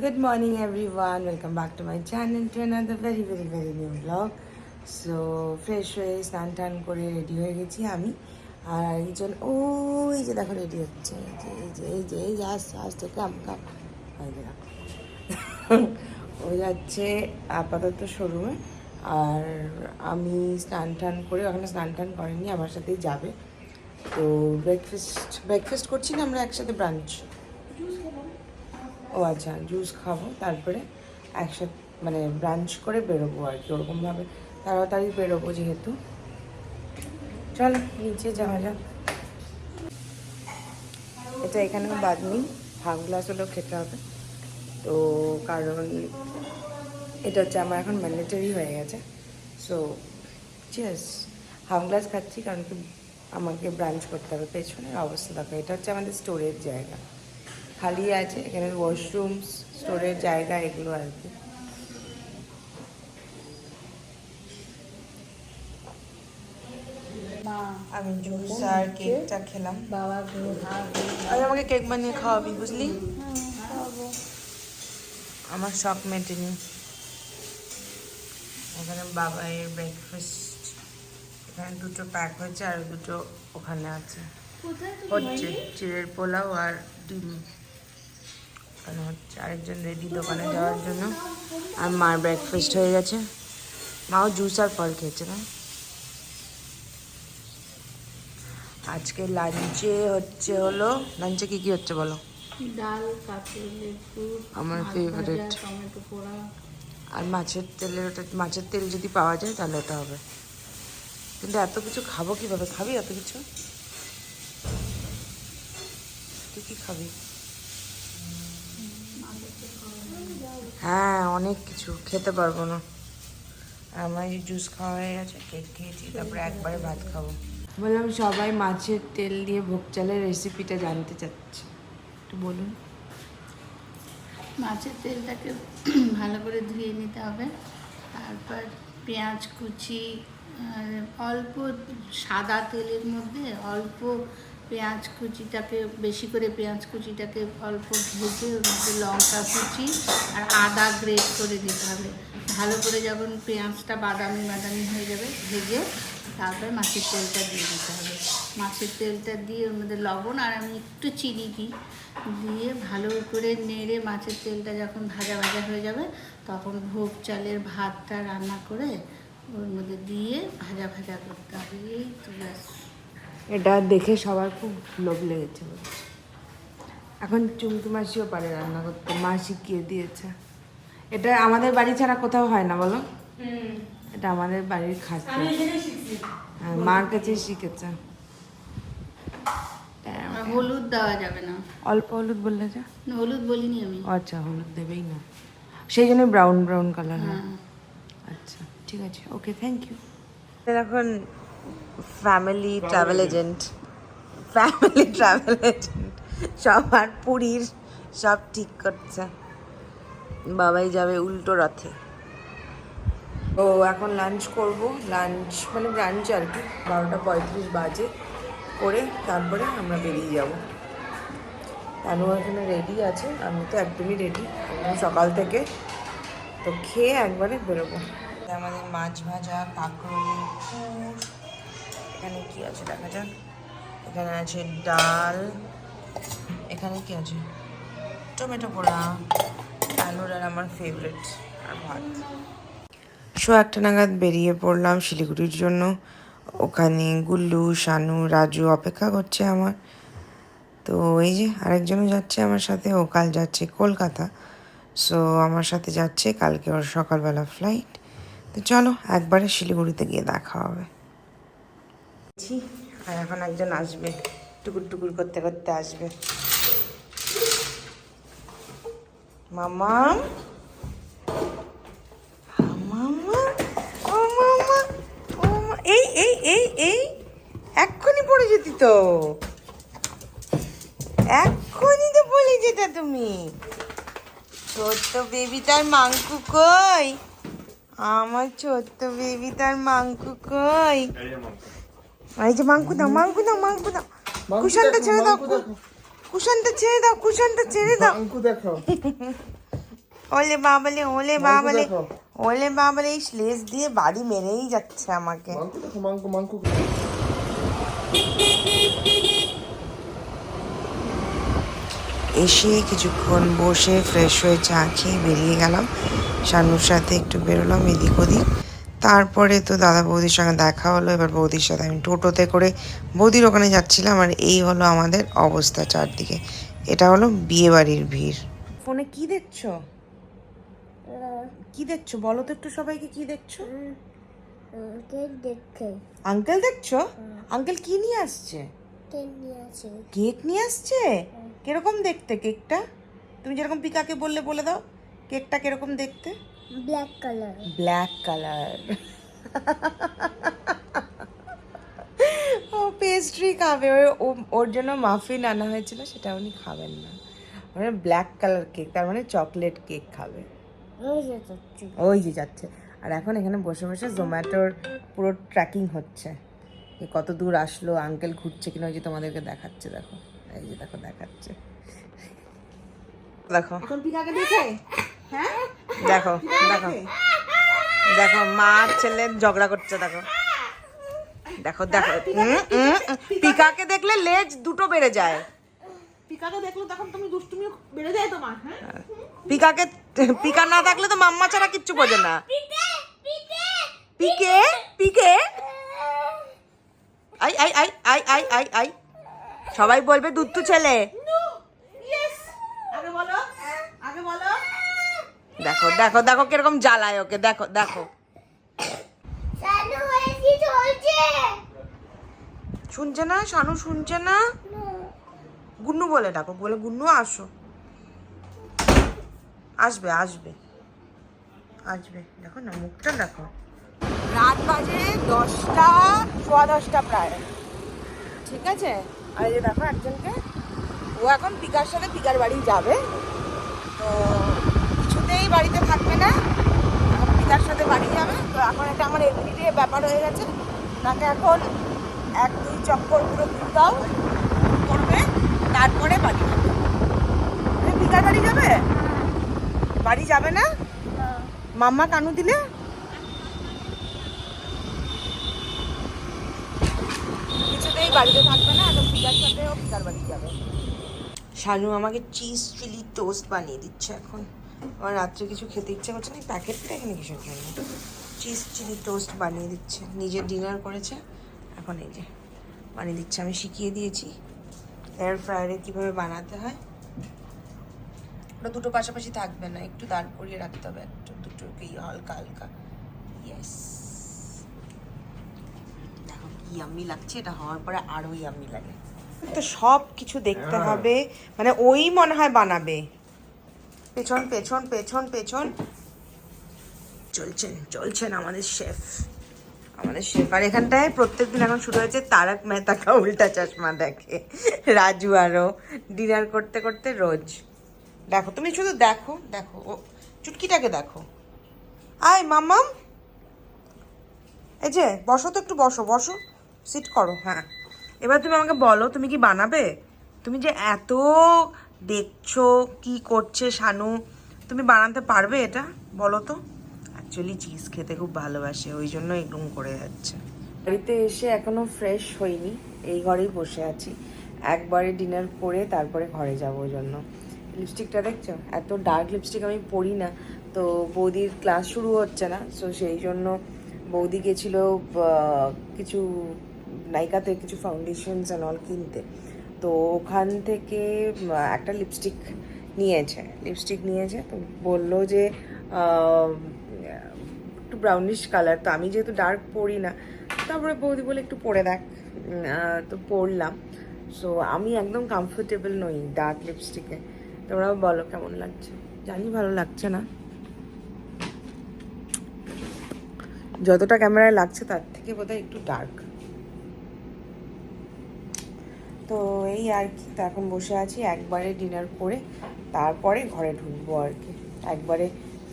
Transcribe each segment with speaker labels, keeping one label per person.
Speaker 1: Good morning everyone, welcome back to my channel to another very new vlog. So fresh হয়ে স্নান টান করে ready হয়ে গেছি আমি আর একজন ওই যে দেখো রেডি হচ্ছে এই যে আস্তে কাম ও যাচ্ছে আপাতত শোরুমে আর আমি স্নান টান করে ওখানে স্নান টান করেনি আমার সাথেই যাবে। তো ব্রেকফাস্ট করছি না আমরা একসাথে ব্রাঞ্চ। ও আচ্ছা জুস খাবো তারপরে একসাথে মানে ব্রাঞ্চ করে বেরোবো আর কি ওরকমভাবে তাড়াতাড়ি বেরোবো যেহেতু। চল নিচে যাওয়া যাক। এটা এখানেও বাদ নেই, হাফ গ্লাস হলেও খেতে হবে। তো কারণ এটা হচ্ছে আমার এখন ম্যান্ডেটরি হয়ে গেছে। সো চিয়ার্স, হাফ গ্লাস খাচ্ছি কারণ কি আমাকে ব্রাঞ্চ করতে হবে। পেছনের অবস্থা দেখো, এটা হচ্ছে আমাদের স্টোরেজ জায়গা, খালি আছে এখানে ওয়াশরুমস, স্টোরের জায়গা এগুলো আর কি। আমি জুস আর কেকটা খেলাম।
Speaker 2: বাবা
Speaker 1: আর আমাকে কেক বানিয়ে খাওয়াবি বুঝলি, আমার শখ মেটেনি। এখানে বাবাইয়ের ব্রেকফাস্ট, এখানে দুটো প্যাক হয়েছে আর দুটো ওখানে আছে হচ্ছে চিড়ের পোলাও আর ডিম ওখানে হচ্ছে। আরেকজন রেডি দোকানে যাওয়ার জন্য। আর মার ব্রেকফাস্ট হয়ে গেছে, মাও জুস আর ফল খেয়েছে না। আজকে লাঞ্চে হলো লাঞ্চে কি হচ্ছে বলো?
Speaker 2: ডাল, কাঁচলের দুধ,
Speaker 1: আমার ফেভারিট।
Speaker 2: টমেটো পোড়া
Speaker 1: আর মাছের তেল যদি পাওয়া যায় তাহলে ওটা হবে। কিন্তু এত কিছু খাবো কিভাবে? খাবি এত কিছু? তুই কি খাবি? হ্যাঁ অনেক কিছু খেতে পারবো না। আমার এই জুস খাওয়া হয়ে গেছে, কেক খেয়েছি, তারপরে একবারে ভাত খাবো। বললাম সবাই মাছের তেল দিয়ে ভোগ চালের রেসিপিটা জানতে চাচ্ছে, একটু বলুন।
Speaker 2: মাছের তেলটাকে ভালো করে ধুয়ে নিতে হবে। তারপর পেঁয়াজ কুচি, অল্প সাদা তেলের মধ্যে অল্প পেঁয়াজ কুচিটাকে, বেশি করে পেঁয়াজ কুচিটাকে অল্প ভেজে ওর মধ্যে লঙ্কা কুচি আর আদা গ্রেট করে দিতে হবে। ভালো করে যখন পেঁয়াজটা বাদামি হয়ে যাবে ভেজে, তারপরে মাছের তেলটা দিয়ে দিতে হবে। মাছের তেলটা দিয়ে ওর মধ্যে লবণ আর আমি একটু চিনি দিই, দিয়ে ভালো করে নেড়ে মাছের তেলটা যখন ভাজা হয়ে যাবে তখন ভোগ চালের ভাতটা রান্না করে ওর মধ্যে দিয়ে ভাজা করতে হবে। এই তো ব্যাস।
Speaker 1: এটা দেখে সবার খুব লোভ লেগেছে। এখন চুমকি মাসিও পারে রান্না করতে, মা শিখিয়ে দিয়েছে। এটা আমাদের বাড়ি ছাড়া কোথাও হয় না বলো, এটা আমাদের বাড়ির খাদ্য। হ্যাঁ মার কাছে শিখেছে।
Speaker 2: হলুদ দেওয়া যাবে না,
Speaker 1: অল্প হলুদ বললে যা।
Speaker 2: হলুদ বলিনি আমি।
Speaker 1: আচ্ছা হলুদ দেবেই না, সেই জন্য ব্রাউন কালার। হ্যাঁ আচ্ছা ঠিক আছে, ওকে থ্যাংক ইউ। এখন ফ্যামিলি ট্রাভেল এজেন্ট সবার পুরীর সব ঠিক করছে। বাবাই যাবে উল্টো রথে। ও এখন লাঞ্চ করব, লাঞ্চ মানে ব্রাঞ্চ আর কি, 12:35 বাজে করে তারপরে আমরা বেরিয়ে যাব। তানু এখানে রেডি আছে, আমি তো একদমই রেডি সকাল থেকে। তো খেয়ে একবারে বেরোবো। আমাদের মাছ ভাজা, কাঁকরোলি, পুর, এখানে কি আছে দেখা যাক। এখানে আছে ডাল, এখানে কি আছে টমেটো পোড়া, আলুর আর আমার ফেভারিট, আর ভাত। 1:30 নাগাদ বেরিয়ে পড়লাম শিলিগুড়ির জন্য। ওখানে গুল্লু, শানু, রাজু অপেক্ষা করছে আমার। তো এই যে আরেকজনও যাচ্ছে আমার সাথে, ও কাল যাচ্ছে কলকাতা। সো আমার সাথে যাচ্ছে, কালকে ওর সকালবেলা ফ্লাইট। তো চলো একবারে শিলিগুড়িতে গিয়ে দেখা হবে। আর এখন একজন আসবে, টুকুর করতে আসবে। মামা এই এক্ষুনি পড়ে যেতি তো, এক্ষুনি তো বলে যেটা তুমি। ছোট্ট বেবি তার মাংকু কই? আমার ছোট্ট বেবি তার মাংকু কই? এই যে মাংকু দাও। কুশনটা ছেড়ে দাও, কুশনটা ছেড়ে দাও। ওলে বাবালে, ওলে বাবালে, ওলে বাবালে, এই লেজ দিয়ে বাড়ি মেরেই যাচ্ছে আমাকে। এসে কিছুক্ষণ বসে ফ্রেশ হয়ে চা খেয়ে বেরিয়ে গেলাম, শানুর সাথে একটু বেরোলাম এদিক ওদিক। তারপরে তো দাদা বৌদির সঙ্গে দেখা হলো। এবার বৌদির সাথে আমি টোটোতে করে বৌদির ওখানে যাচ্ছিলাম। আর এই হলো আমাদের অবস্থা চারদিকে। এটা হলো বিয়ে বাড়ির ভিড়। ফোনে কি দেখছো? কি দেখছো বলো তো একটু সবাইকে, কি দেখছো? আঙ্কেল দেখছো? আঙ্কেল কি নিয়ে আসছে? কেক নিয়ে আসছে। কিরকম দেখতে কেকটা? তুমি যেরকম পিকাকে বললে বলে দাও, কেকটা কিরকম দেখতে?
Speaker 3: Black colour.
Speaker 1: Black colour. ও পেস্ট্রি খাবে, ওর জন্য মাফিন আনা হয়েছিল, সেটা উনি খাবেন না। মানে ব্ল্যাক কালার কেক, তার মানে চকলেট কেক খাবে। ওই যে যাচ্ছে। আর এখন এখানে বসে বসে জোম্যাটোর পুরো ট্র্যাকিং হচ্ছে, কত দূর আসলো, আঙ্কেল ঘুরছে কিনা। ওই যে তোমাদেরকে দেখাচ্ছে, দেখো, এই যে দেখো দেখাচ্ছে, দেখো
Speaker 3: এখন পিকাকে দেখে, হ্যাঁ
Speaker 1: দেখো দেখো দেখো, মা ছেলে ঝগড়া করছে, দেখো দেখো দেখো। পিকাকে দেখলে লেজ দুটো বেড়ে যায়।
Speaker 3: পিকাকে দেখলো তখন তুমি দুষ্টুমি বেড়ে যায় তোমার।
Speaker 1: পিকাকে, পিকা না থাকলে তো মাম্মা ছাড়া কিচ্ছু বোঝে না। পিকে পিকে আই আই আই আই আই আই আই, সবাই বলবে দুত্তু ছেলে।
Speaker 3: আগে বলো, আগে বলো।
Speaker 1: দেখো দেখো দেখো কিরকম জ্বালায় ওকে, দেখো দেখো। শুনছে না শানু, শুনছে না। গুন্নু বলে ডাকো, বলে গুন্নু আসো। আসবে আসবে আসবে, দেখো না মুখটা দেখো। রাত বাজে 10টা, 10:15 প্রায়, ঠিক আছে। আর এই যে দেখো একজনকে, ও এখন পিকার সাথে পিকার বাড়ি যাবে, তো কিছুতেই বাড়িতে থাকবে না, এখন পিকার সাথে বাড়ি যাবে। তো এখন এটা আমার এভরিডে ব্যাপার হয়ে গেছে, তাকে এখন 1-2 চক্কর পুরো ঘুরতাও করবে, তারপরে বাড়ি যাবে। পিকার বাড়ি যাবে, বাড়ি যাবে না। মাম্মা কানু দিলে কিছুতেই বাড়িতে থাকবে না, এখন পিকার সাথে ও পিকার বাড়ি যাবে। শানু আমাকে চিজ চিলি টোস্ট বানিয়ে দিচ্ছে এখন। আমার রাত্রে কিছু খেতে ইচ্ছে করছে না, প্যাকেটটা এখানে কিসের জন্য? চিজ চিলি টোস্ট বানিয়ে দিচ্ছে, নিজে ডিনার করেছে, এখন এই যে বানিয়ে দিচ্ছে। আমি শিখিয়ে দিয়েছি এয়ার ফ্রায়ারে কীভাবে বানাতে হয়। ওটা দুটো পাশাপাশি থাকবে না, একটু দাঁড় করিয়ে রাখতে হবে, একটু দুটোকেই হালকা হালকা। ইয়েস, দেখো কি ইয়াম্মি লাগছে, এটা হওয়ার পরে আরও ইয়াম্মি লাগে। তো সব কিছু দেখতে হবে, মানে ওই মনে হয় বানাবে। পেছন পেছন পেছন পেছন চলছেন চলছেন আমাদের শেফ, আমাদের শেফ। আর এখানটায় প্রত্যেকদিন এখন শুরু হয়েছে তারক মেহতা কা উল্টা চশমা দেখে রাজু, আরও ডিনার করতে করতে রোজ। দেখো তুমি শুধু দেখো, দেখো ও চুটকিটাকে দেখো। আয় মাম্মাম, এই যে বসো তো, একটু বসো বসো, সিট করো। হ্যাঁ, এবার তুমি আমাকে বলো তুমি কি বানাবে? তুমি যে এত দেখছো কি করছে শানু, তুমি বানাতে পারবে এটা বলো তো? অ্যাকচুয়ালি চিজ খেতে খুব ভালোবাসে, ওই জন্য এরকম করে যাচ্ছে। বাড়িতে এসে এখনো ফ্রেশ হইনি, এই ঘরেই বসে আছি। একবারে ডিনার করে তারপরে ঘরে যাবো ওই জন্য। লিপস্টিকটা দেখছো, এত ডার্ক লিপস্টিক আমি পরি না, তো বৌদির ক্লাস শুরু হচ্ছে না, সো সেই জন্য বৌদি গেছিলো কিছু নাইকাতে কিছু ফাউন্ডেশনস অ্যান্ড অল কিনতে, তো ওখান থেকে একটা লিপস্টিক নিয়েছে, তো বললো যে একটু ব্রাউনিশ কালার, তো আমি যেহেতু ডার্ক পরি না, তারপরে বৌদি বলে একটু পরে দেখ, তো পরলাম। সো আমি একদম কমফোর্টেবল নই ডার্ক লিপস্টিকে, তোমরা বলো কেমন লাগছে? জানি ভালো লাগছে না, যতটা ক্যামেরায় লাগছে তার থেকে বোধহয় একটু ডার্ক। তো এই আর কি, তো এখন বসে আছি, একবারে ডিনার করে তারপরে ঘরে ঢুকবো আর কি, একবারে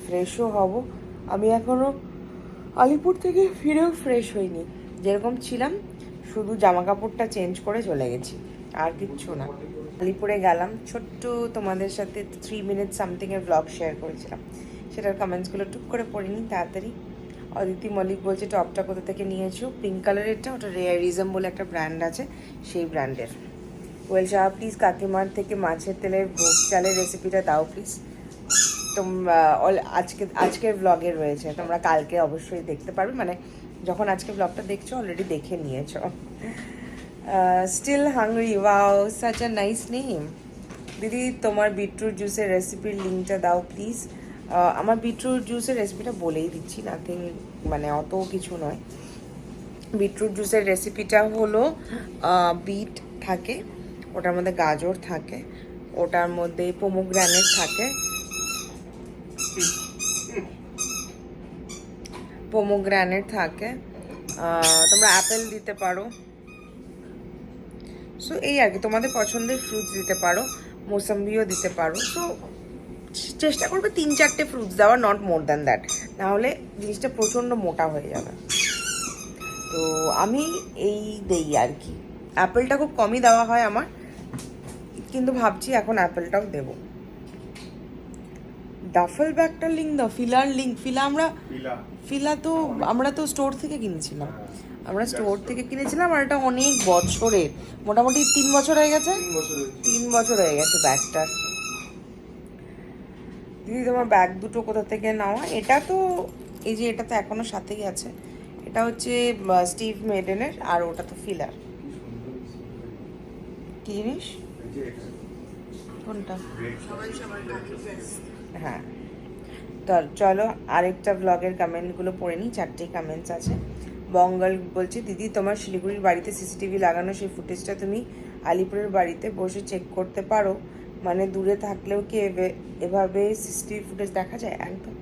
Speaker 1: ফ্রেশও হব। আমি এখনও আলিপুর থেকে ফিরেও ফ্রেশ হইনি, যেরকম ছিলাম, শুধু জামা কাপড়টা চেঞ্জ করে চলে গেছি, আর কিচ্ছু না। আলিপুরে গেলাম, ছোট্ট তোমাদের সাথে 3 মিনিট সামথিংয়ের ব্লগ শেয়ার করেছিলাম, সেটার কমেন্টসগুলো টুক করে পড়িনি তাড়াতাড়ি। অদিতি মল্লিক বলছে টপটা কোথা থেকে নিয়েছো? পিঙ্ক কালারেরটা, ওটা রেয়ারিজম বলে একটা ব্র্যান্ড আছে, সেই ব্র্যান্ডের। ওয়েল শাহ প্লিজ কাকিমার থেকে মাছের তেলের ভোগ চালের রেসিপিটা দাও প্লিজ। তোমরা আজকের ব্লগে রয়েছে, তোমরা কালকে অবশ্যই দেখতে পারবে, মানে যখন আজকে ব্লগটা দেখছো অলরেডি দেখে নিয়েছো। Still hungry, wow such a nice name. দিদি তোমার বিটরুট জুসের রেসিপির লিঙ্কটা দাও প্লিজ। আমার বিটরুট জুসের রেসিপিটা বলেই দিচ্ছি, নাথিং মানে অত কিছু নয়। বিটরুট জুসের রেসিপিটা হলো বিট থাকে, ওটার মধ্যে গাজর থাকে, ওটার মধ্যে পোমোগ্রানেট থাকে, তোমরা অ্যাপেল দিতে পারো। সো এই আর কি, তোমাদের পছন্দের ফ্রুটস দিতে পারো, মৌসম্বিও দিতে পারো। সো চেষ্টা করবে 3-4টে ফ্রুটস দেওয়ার, নট মোর দ্যান দ্যাট, নাহলে জিনিসটা প্রচণ্ড মোটা হয়ে যাবে। তো আমি এই দেই আর কি। অ্যাপেলটা খুব কমই দেওয়া হয় আমার, কিন্তু ভাবছি এখন অ্যাপেলটাও দেবো। ডাফেল ব্যাগটার লিঙ্ক দাও, ফিলার লিঙ্ক। ফিলা তো আমরা তো স্টোর থেকে কিনেছিলাম, আর এটা অনেক বছরের, মোটামুটি 3 বছর হয়ে গেছে, 3 বছর হয়ে গেছে ব্যাগটার। দিদি তোমার ব্যাগ দুটো কোথা থেকে নেওয়া? এটা তো এই যে এটা তো এখনো সাথেই আছে, এটা হচ্ছে স্টিভ মেডেনের, আর ওটা তো ফিলার। কি জিনিস কোনটা? হ্যাঁ, তো চলো আরেকটা ব্লগের কমেন্টগুলো পড়ে নিই, 4টে কমেন্টস আছে। বঙ্গাল বলছে দিদি তোমার শিলিগুড়ির বাড়িতে সিসিটিভি লাগানো, সেই ফুটেজটা তুমি আলিপুরের বাড়িতে বসে চেক করতে পারো, মানে দূরে থাকলেও কি এভাবে সিসিটিভি ফুটেজ দেখা যায়? একদম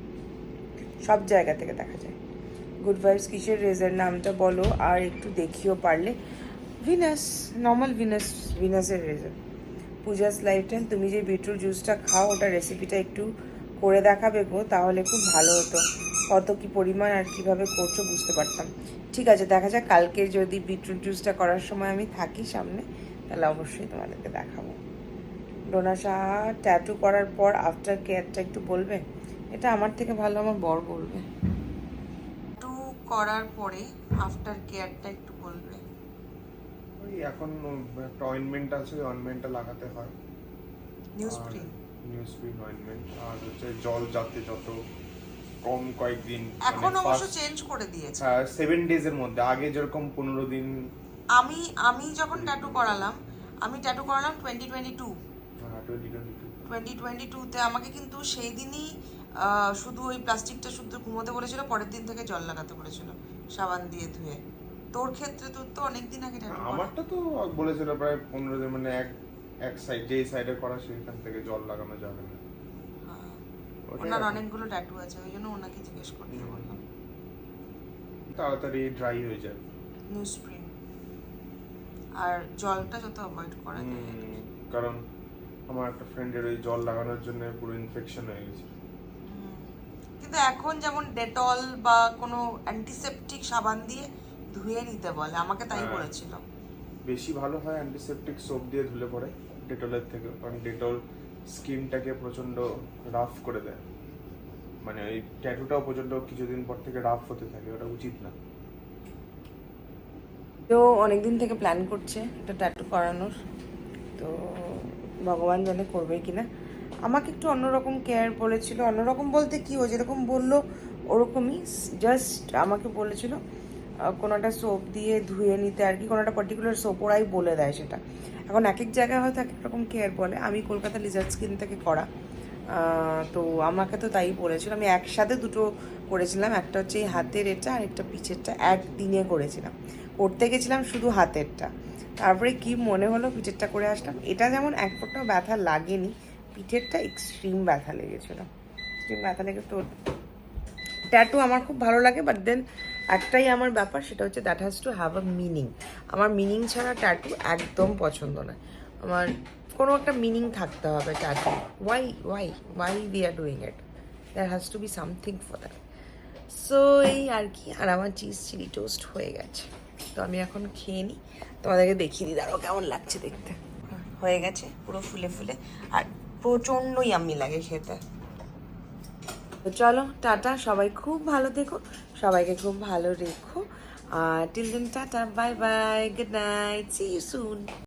Speaker 1: সব জায়গা থেকে দেখা যায়। গুড ভাইবস কিসের রেজার নামটা বলো আর একটু দেখিও পারলে। ভিনাস, নর্মাল ভিনাসের রেজার। পূজাস লাইফটাইম তুমি যে বিটরুট জুসটা খাও ওটা রেসিপিটা একটু করে দেখাবে গো, তাহলে খুব ভালো হতো, কত কি পরিমাণ আর কিভাবে করছো বুঝতে পারতাম। ঠিক আছে, দেখা যাক কালকে যদি বিটরুট জুসটা করার সময় আমি থাকি সামনে, তাহলে অবশ্যই তোমাদেরকে দেখাবো। ডোনা সাহা ট্যাটু করার পর আফটার কেয়ারটা একটু বলবে? এটা আমার থেকে ভালো আমার বর বলবে। ট্যাটু করার পরে আফটার কেয়ারটা একটু বলবে।
Speaker 4: ওই এখন একটা অয়েন্টমেন্ট আছে, ওই অয়েন্টমেন্টটা লাগাতে হয়, নিউজপ্রিন্ট অয়েন্টমেন্ট, আর হচ্ছে জল যাতে যত কম কয়েকদিন,
Speaker 1: এখন অবশ্য চেঞ্জ করে দিয়েছে।
Speaker 4: 7 ডেজের মধ্যে, আগে যেরকম 15 দিন।
Speaker 1: আমি যখন ট্যাটু করালাম 2022। 2022তে আমাকে কিন্তু সেই দিনই শুধু ওই প্লাস্টিকটা শুদ্ধ ঘুমোতে বলেছিল, পরের দিন থেকে জল লাগাতে বলেছিল সাবান দিয়ে ধুয়ে। তোর ক্ষেত্রে তোর তো অনেকদিন আগে ট্যাটু করা।
Speaker 4: আমারটা তো বলেছিল প্রায় 15 দিন, মানে এক সাইড, যেই সাইডে করা সেখান থেকে জল লাগানো যাবে না।
Speaker 1: ওনার অনেকগুলো ট্যাটু আছে, ওই জন্য ওনাকে জিজ্ঞেস করতে বললাম।
Speaker 4: তাড়াতাড়ি ড্রাই হয়ে যায়
Speaker 1: নিউজপ্রিন্ট, আর জলটা যত অ্যাভয়েড করা যায়।
Speaker 4: কারণ আমার একটা ফ্রেন্ডের ওই জল লাগানোর জন্য পুরো ইনফেকশন হয়ে গেছে।
Speaker 1: কিন্তু এখন যেমন ডেটল বা কোনো অ্যান্টিসেপটিক সাবান দিয়ে ধুয়ে নিতে বলে, আমাকে তাই বলেছিল।
Speaker 4: বেশি ভালো হয় অ্যান্টিসেপটিক সোপ দিয়ে ধুলে পরে ডেটলের থেকে, কারণ ডেটল স্কিনটাকে প্রচন্ড রাফ করে দেয়, মানে ওই ট্যাটুটাও প্রচন্ড কিছুদিন পর থেকে রাফ হতে থাকে, ওটা উচিত না।
Speaker 1: তো অনেকদিন থেকে প্ল্যান করছে একটা ট্যাটু করানোর, তো ভগবান জানে করবে কিনা। আমাকে একটু অন্যরকম কেয়ার বলেছিল, অন্যরকম বলতে কি, ও যেরকম বললো ওরকমই, জাস্ট আমাকে বলেছিল কোনো একটা সোপ দিয়ে ধুয়ে নিতে আর কি, কোনো একটা পার্টিকুলার সোপ, ওরাই বলে দেয় সেটা। এখন এক এক জায়গায় হয়তো এক এক রকম কেয়ার বলে। আমি কলকাতা লিজার্ড স্কিন থেকে করা, তো আমাকে তো তাই বলেছিল। আমি একসাথে দুটো করেছিলাম, একটা হচ্ছে এই হাতের এটা আর একটা পিছেরটা, একদিনে করেছিলাম। করতে গেছিলাম শুধু হাতেরটা, তারপরে কি মনে হলো পিঠেরটা করে আসলাম। এটা যেমন এক ফোঁটাও ব্যথা লাগেনি, পিঠেরটা এক্সট্রিম ব্যথা লেগেছিলো, তো ট্যাটু আমার খুব ভালো লাগে, বাট দেন একটাই আমার ব্যাপার, সেটা হচ্ছে that has to have a meaning. আমার মিনিং ছাড়া ট্যাটু একদম পছন্দ নয়। আমার কোনো একটা মিনিং থাকতে হবে tattoo. Why we are doing it, there has to be something for that. So এই আর কি। আর আমার চিজ চিলি টোস্ট হয়ে গেছে, তো আমি এখন খেয়ে নিই, তোমাদেরকে দেখিয়ে দিই, দাঁড়াও কেমন লাগছে দেখতে। হয়ে গেছে পুরো ফুলে ফুলে, আর প্রচণ্ড ইয়াম্মি লাগে খেতে। তো চলো টাটা, সবাই খুব ভালো থেকো, সবাইকে খুব ভালো রেখো, আর till then tata, bye bye, good night, see you soon.